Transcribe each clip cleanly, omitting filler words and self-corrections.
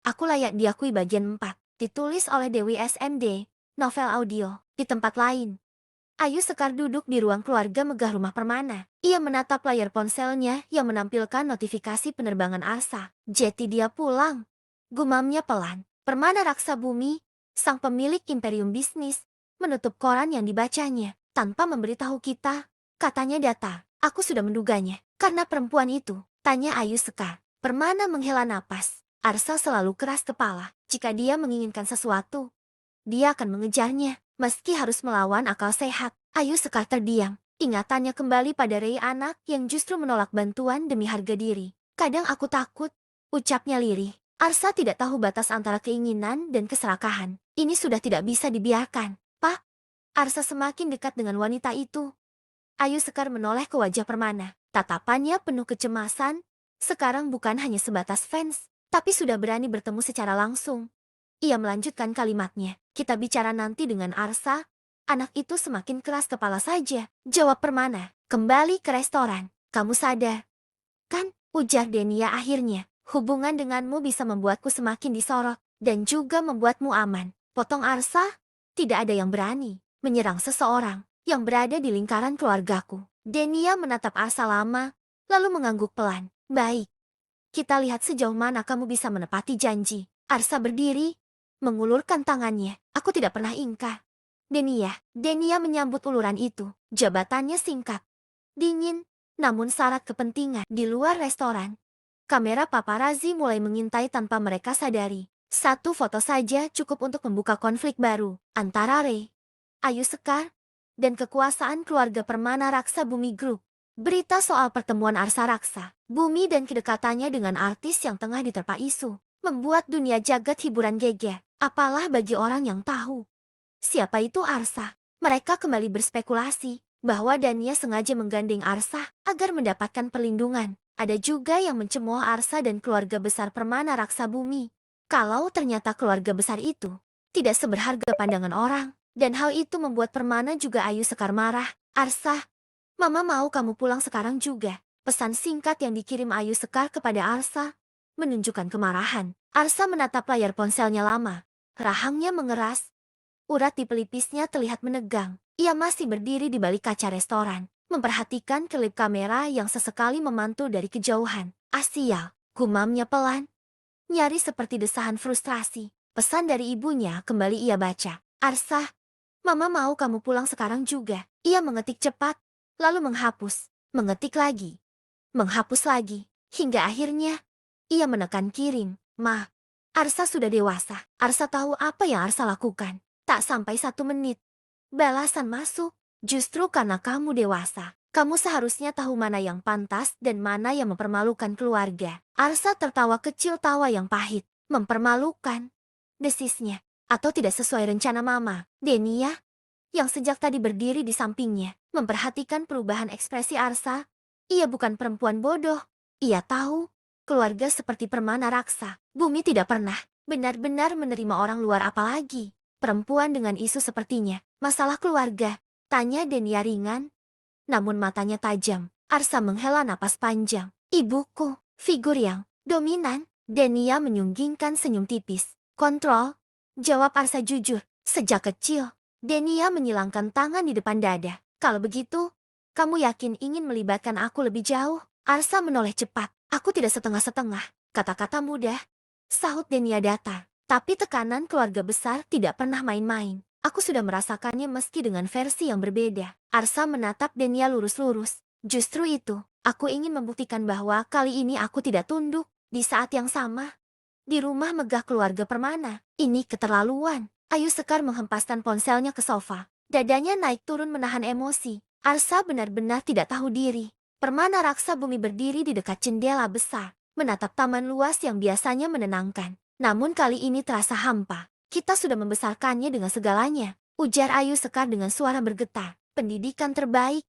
Aku Layak Diakui bagian 4, ditulis oleh Dewi SMD, novel audio. Di tempat lain, Ayu Sekar duduk di ruang keluarga megah rumah Permana. Ia menatap layar ponselnya yang menampilkan notifikasi penerbangan Arsa. Jeti dia pulang. Gumamnya pelan. Permana Raksa Bumi, sang pemilik imperium bisnis, menutup koran yang dibacanya. Tanpa memberitahu kita, katanya data. Aku sudah menduganya. Karena perempuan itu, tanya Ayu Sekar. Permana menghela napas. Arsa selalu keras kepala. Jika dia menginginkan sesuatu, dia akan mengejarnya, meski harus melawan akal sehat. Ayu Sekar terdiam. Ingatannya kembali pada Rei anak yang justru menolak bantuan demi harga diri. Kadang aku takut, ucapnya lirih. Arsa tidak tahu batas antara keinginan dan keserakahan. Ini sudah tidak bisa dibiarkan. Pak, Arsa semakin dekat dengan wanita itu. Ayu Sekar menoleh ke wajah Permana. Tatapannya penuh kecemasan. Sekarang bukan hanya sebatas fans, tapi sudah berani bertemu secara langsung. Ia melanjutkan kalimatnya. Kita bicara nanti dengan Arsa. Anak itu semakin keras kepala saja. Jawab Permana. Kembali ke restoran. Kamu sadar, kan? Ujar Denia akhirnya. Hubungan denganmu bisa membuatku semakin disorot. Dan juga membuatmu aman. Potong Arsa. Tidak ada yang berani menyerang seseorang yang berada di lingkaran keluargaku. Denia menatap Arsa lama, lalu mengangguk pelan. Baik. Kita lihat sejauh mana kamu bisa menepati janji. Arsa berdiri, mengulurkan tangannya. Aku tidak pernah ingkar. Denia menyambut uluran itu. Jabatannya singkat, dingin, namun syarat kepentingan. Di luar restoran, kamera paparazi mulai mengintai tanpa mereka sadari. Satu foto saja cukup untuk membuka konflik baru antara Rei, Ayu Sekar, dan kekuasaan keluarga Permana Raksa Bumi Group. Berita soal pertemuan Arsa Raksa Bumi dan kedekatannya dengan artis yang tengah diterpa isu membuat dunia jagat hiburan geger. Apalah bagi orang yang tahu siapa itu Arsa. Mereka kembali berspekulasi bahwa Dania sengaja menggandeng Arsa agar mendapatkan perlindungan. Ada juga yang mencemooh Arsa dan keluarga besar Permana Raksa Bumi. Kalau ternyata keluarga besar itu tidak seberharga pandangan orang, dan hal itu membuat Permana juga Ayu Sekar marah. Arsa, Mama mau kamu pulang sekarang juga. Pesan singkat yang dikirim Ayu Sekar kepada Arsa menunjukkan kemarahan. Arsa menatap layar ponselnya lama. Rahangnya mengeras. Urat di pelipisnya terlihat menegang. Ia masih berdiri di balik kaca restoran, memperhatikan kelip kamera yang sesekali memantul dari kejauhan. Sial, gumamnya pelan, nyaris seperti desahan frustrasi. Pesan dari ibunya kembali ia baca. Arsa, Mama mau kamu pulang sekarang juga. Ia mengetik cepat, lalu menghapus, mengetik lagi, menghapus lagi, hingga akhirnya ia menekan kirim. Ma, Arsa sudah dewasa. Arsa tahu apa yang Arsa lakukan. Tak sampai 1 menit, balasan masuk. Justru karena kamu dewasa, kamu seharusnya tahu mana yang pantas dan mana yang mempermalukan keluarga. Arsa tertawa kecil, tawa yang pahit. Mempermalukan, desisnya, atau tidak sesuai rencana Mama. Denia, yang sejak tadi berdiri di sampingnya, memperhatikan perubahan ekspresi Arsa. Ia bukan perempuan bodoh. Ia tahu, keluarga seperti Permana Raksa Bumi tidak pernah benar-benar menerima orang luar, apalagi perempuan dengan isu sepertinya. Masalah keluarga, tanya Denia ringan, namun matanya tajam. Arsa menghela napas panjang. Ibuku, figur yang dominan. Denia menyunggingkan senyum tipis. Kontrol, jawab Arsa jujur. Sejak kecil, Denia menyilangkan tangan di depan dada. Kalau begitu, kamu yakin ingin melibatkan aku lebih jauh? Arsa menoleh cepat. Aku tidak setengah-setengah. Kata-kata mudah, sahut Denia datar. Tapi tekanan keluarga besar tidak pernah main-main. Aku sudah merasakannya meski dengan versi yang berbeda. Arsa menatap Denia lurus-lurus. Justru itu, aku ingin membuktikan bahwa kali ini aku tidak tunduk. Di saat yang sama, di rumah megah keluarga Permana, ini keterlaluan. Ayu Sekar menghempaskan ponselnya ke sofa. Dadanya naik turun menahan emosi. Arsa benar-benar tidak tahu diri. Permana Raksa Bumi berdiri di dekat jendela besar, menatap taman luas yang biasanya menenangkan. Namun kali ini terasa hampa. Kita sudah membesarkannya dengan segalanya, ujar Ayu Sekar dengan suara bergetar. Pendidikan terbaik,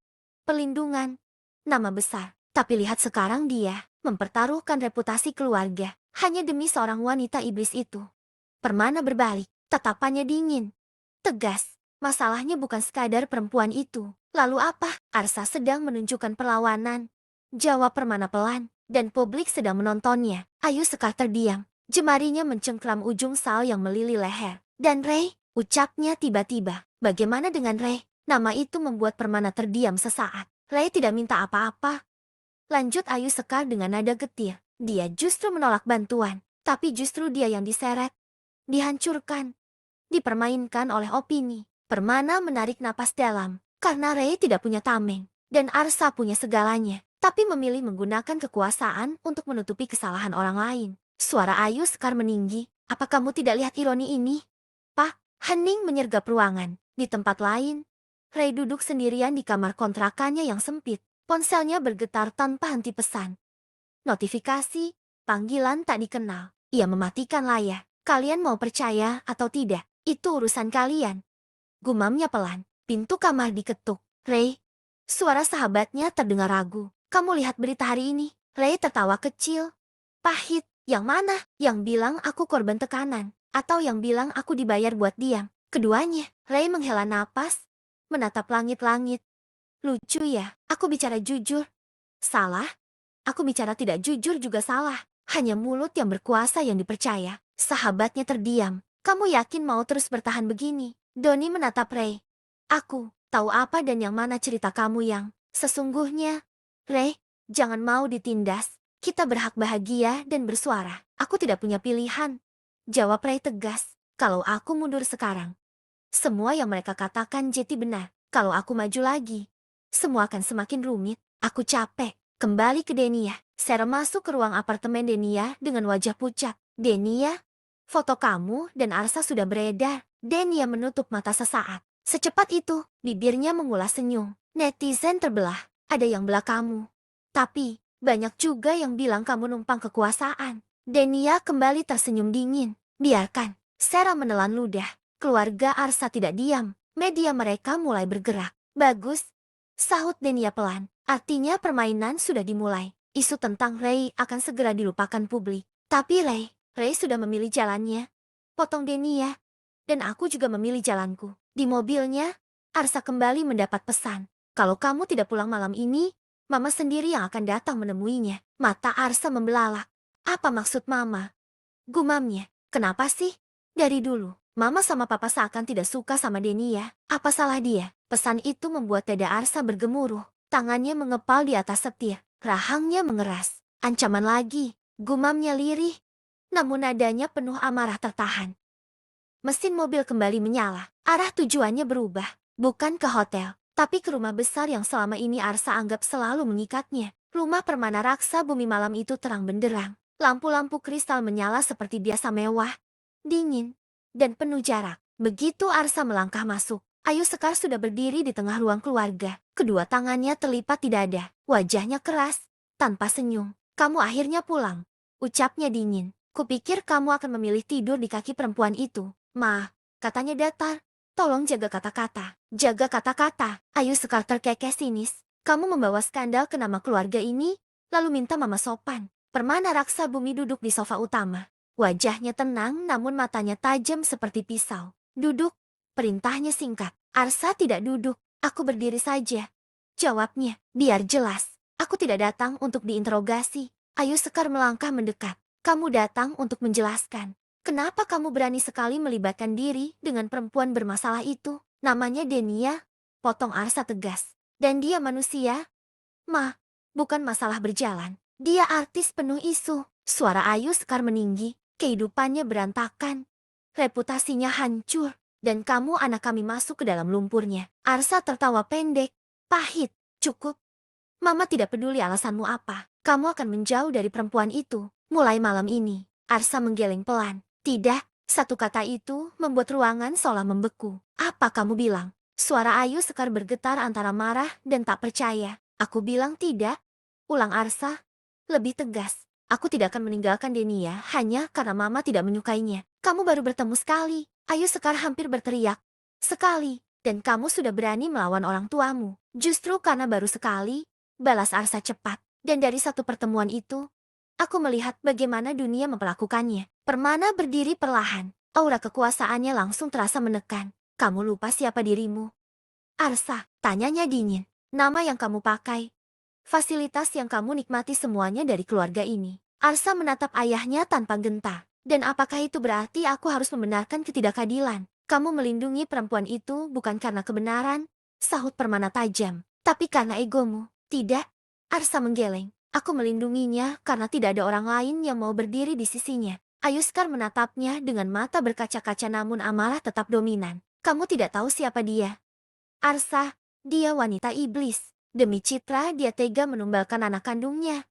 perlindungan, nama besar. Tapi lihat sekarang dia mempertaruhkan reputasi keluarga hanya demi seorang wanita iblis itu. Permana berbalik, tatapannya dingin, tegas. Masalahnya bukan sekadar perempuan itu. Lalu apa? Arsa sedang menunjukkan perlawanan, jawab Permana pelan, dan publik sedang menontonnya. Ayu Sekar terdiam. Jemarinya mencengkram ujung sal yang melili leher. Dan Ray, ucapnya tiba-tiba. Bagaimana dengan Ray? Nama itu membuat Permana terdiam sesaat. Ray tidak minta apa-apa. Lanjut Ayu Sekar dengan nada getir. Dia justru menolak bantuan. Tapi justru dia yang diseret. Dihancurkan. Dipermainkan oleh opini. Permana menarik napas dalam. Karena Ray tidak punya tameng. Dan Arsa punya segalanya. Tapi memilih menggunakan kekuasaan untuk menutupi kesalahan orang lain. Suara Ayu Sekar meninggi. Apa kamu tidak lihat ironi ini? Pak, hening menyergap ruangan. Di tempat lain, Ray duduk sendirian di kamar kontrakannya yang sempit. Ponselnya bergetar tanpa henti pesan. Notifikasi, panggilan tak dikenal. Ia mematikan layar. Kalian mau percaya atau tidak? Itu urusan kalian. Gumamnya pelan. Pintu kamar diketuk. Ray. Suara sahabatnya terdengar ragu. Kamu lihat berita hari ini? Ray tertawa kecil. Pahit. Yang mana? Yang bilang aku korban tekanan. Atau yang bilang aku dibayar buat diam. Keduanya. Ray menghela napas. Menatap langit-langit. Lucu ya. Aku bicara jujur. Salah? Aku bicara tidak jujur juga salah. Hanya mulut yang berkuasa yang dipercaya. Sahabatnya terdiam. Kamu yakin mau terus bertahan begini? Doni menatap Ray. Aku tahu apa dan yang mana cerita kamu yang sesungguhnya. Ray, jangan mau ditindas. Kita berhak bahagia dan bersuara. Aku tidak punya pilihan. Jawab Ray tegas. Kalau aku mundur sekarang, semua yang mereka katakan jadi benar. Kalau aku maju lagi, semua akan semakin rumit. Aku capek. Kembali ke Denia. Sarah masuk ke ruang apartemen Denia dengan wajah pucat. Denia, foto kamu dan Arsa sudah beredar. Denia menutup mata sesaat. Secepat itu, bibirnya mengulas senyum. Netizen terbelah. Ada yang belah kamu. Tapi, banyak juga yang bilang kamu numpang kekuasaan. Denia kembali tersenyum dingin. Biarkan. Sarah menelan ludah. Keluarga Arsa tidak diam. Media mereka mulai bergerak. Bagus. Sahut Denia pelan. Artinya permainan sudah dimulai. Isu tentang Ray akan segera dilupakan publik. Tapi Ray sudah memilih jalannya. Potong Denia. Dan aku juga memilih jalanku. Di mobilnya, Arsa kembali mendapat pesan. Kalau kamu tidak pulang malam ini, Mama sendiri yang akan datang menemuinya. Mata Arsa membelalak. Apa maksud Mama? Gumamnya. Kenapa sih? Dari dulu, Mama sama Papa seakan tidak suka sama Denia. Apa salah dia? Pesan itu membuat dada Arsa bergemuruh. Tangannya mengepal di atas setir. Rahangnya mengeras. Ancaman lagi. Gumamnya lirih. Namun nadanya penuh amarah tertahan. Mesin mobil kembali menyala. Arah tujuannya berubah. Bukan ke hotel, tapi ke rumah besar yang selama ini Arsa anggap selalu mengikatnya. Rumah Permana Raksa Bumi malam itu terang benderang. Lampu-lampu kristal menyala seperti biasa mewah, dingin, dan penuh jarak. Begitu Arsa melangkah masuk, Ayu Sekar sudah berdiri di tengah ruang keluarga. Kedua tangannya terlipat di dada. Wajahnya keras, tanpa senyum. Kamu akhirnya pulang. Ucapnya dingin. Kupikir kamu akan memilih tidur di kaki perempuan itu. Ma, katanya datar. Tolong jaga kata-kata. Jaga kata-kata. Ayu Sekar terkekeh sinis. Kamu membawa skandal ke nama keluarga ini, lalu minta Mama sopan. Permana Raksa Bumi duduk di sofa utama. Wajahnya tenang namun matanya tajam seperti pisau. Duduk. Perintahnya singkat. Arsa tidak duduk. Aku berdiri saja. Jawabnya, biar jelas. Aku tidak datang untuk diinterogasi. Ayu Sekar melangkah mendekat. Kamu datang untuk menjelaskan. Kenapa kamu berani sekali melibatkan diri dengan perempuan bermasalah itu? Namanya Denia. Potong Arsa tegas. Dan dia manusia? Ma, bukan masalah berjalan. Dia artis penuh isu. Suara Ayu Sekar meninggi. Kehidupannya berantakan. Reputasinya hancur. Dan kamu anak kami masuk ke dalam lumpurnya. Arsa tertawa pendek. Pahit. Cukup. Mama tidak peduli alasanmu apa. Kamu akan menjauh dari perempuan itu. Mulai malam ini. Arsa menggeleng pelan. Tidak. Satu kata itu membuat ruangan seolah membeku. Apa kamu bilang? Suara Ayu Sekar bergetar antara marah dan tak percaya. Aku bilang tidak. Ulang Arsa. Lebih tegas. Aku tidak akan meninggalkan Denia hanya karena Mama tidak menyukainya. Kamu baru bertemu sekali. Ayu Sekar hampir berteriak. Sekali. Dan kamu sudah berani melawan orang tuamu. Justru karena baru sekali, balas Arsa cepat. Dan dari satu pertemuan itu, aku melihat bagaimana dunia memperlakukannya. Permana berdiri perlahan. Aura kekuasaannya langsung terasa menekan. Kamu lupa siapa dirimu? Arsa, tanyanya dingin. Nama yang kamu pakai. Fasilitas yang kamu nikmati semuanya dari keluarga ini. Arsa menatap ayahnya tanpa gentar. Dan apakah itu berarti aku harus membenarkan ketidakadilan? Kamu melindungi perempuan itu bukan karena kebenaran, sahut Permana tajam, tapi karena egomu. Tidak, Arsa menggeleng. Aku melindunginya karena tidak ada orang lain yang mau berdiri di sisinya. Ayuskar menatapnya dengan mata berkaca-kaca namun amarah tetap dominan. Kamu tidak tahu siapa dia. Arsa, dia wanita iblis. Demi citra dia tega menumbalkan anak kandungnya.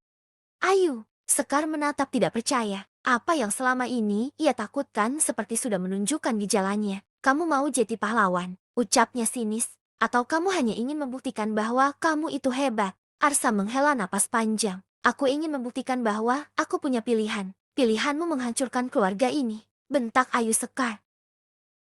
Ayu, Sekar menatap tidak percaya. Apa yang selama ini ia takutkan seperti sudah menunjukkan di jalannya. Kamu mau jadi pahlawan, ucapnya sinis. Atau kamu hanya ingin membuktikan bahwa kamu itu hebat. Arsa menghela napas panjang. Aku ingin membuktikan bahwa aku punya pilihan. Pilihanmu menghancurkan keluarga ini. Bentak Ayu Sekar.